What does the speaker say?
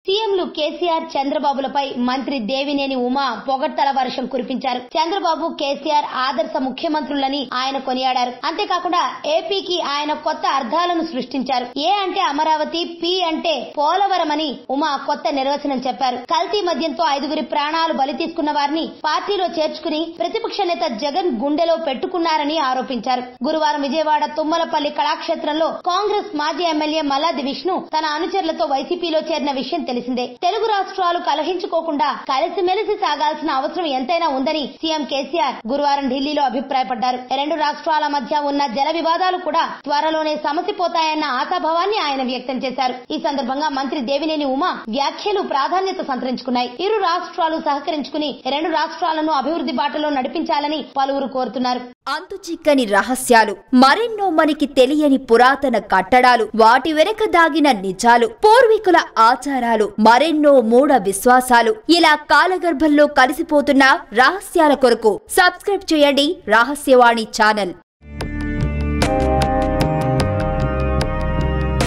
సీఎంలు కేసీఆర్ చంద్రబాబులపై మంత్రి దేవినేని ఉమా పొగడ్తల వర్షం కురిపించారు. చంద్రబాబు కేసీఆర్ ఆదర్శ ముఖ్యమంత్రులని ఆయన కొనియాడారు. అంతేకాకుండా ఏపీకి ఆయన కొత్త అర్థాలను సృష్టించారు. ఏ అంటే అమరావతి, పి అంటే పోలవరం అని ఉమా కొత్త నిర్వచనం చెప్పారు. కల్తీ మద్యంతో 5గురి ప్రాణాలు బలి తీసుకున్న వారిని పార్టీలో చేర్చుకుని ప్రతిపక్ష నేత జగన్ గుండెలో పెట్టుకున్నారని ఆరోపించారు. గురువారం విజయవాడ తుమ్మలపల్లి కళాక్షేత్రంలో కాంగ్రెస్ మాజీ ఎమ్మెల్యే మల్లాది విష్ణు తన అనుచరులతో వైసీపీలో చేరిన విషయం తెలిసిందే. తెలుగు రాష్ట్రాలు కలహించుకోకుండా కలిసిమెలిసి సాగాల్సిన అవసరం ఎంతైనా ఉందని సీఎం కేసీఆర్ గురువారం ఢిల్లీలో అభిప్రాయపడ్డారు. రెండు రాష్ట్రాల మధ్య ఉన్న జల వివాదాలు కూడా త్వరలోనే సమసిపోతాయన్న ఆశాభావాన్ని ఆయన వ్యక్తం చేశారు. ఈ సందర్భంగా మంత్రి దేవినేని ఉమా వ్యాఖ్యలు ప్రాధాన్యత సంతరించుకున్నాయి. ఇరు రాష్ట్రాలు సహకరించుకుని రెండు రాష్ట్రాలను అభివృద్ధి బాటలో నడిపించాలని పలువురు కోరుతున్నారు. అంతుచిక్కని రహస్యాలు, మరెన్నో మనకి తెలియని పురాతన కట్టడాలు, వాటి వెనక దాగిన నిజాలు, పూర్వీకుల ఆచారాలు, మరెన్నో మూఢ విశ్వాసాలు, ఇలా కాలగర్భంలో కలిసిపోతున్న రహస్యాల కొరకు సబ్స్క్రైబ్ చేయండి రహస్యవాణి ఛానల్.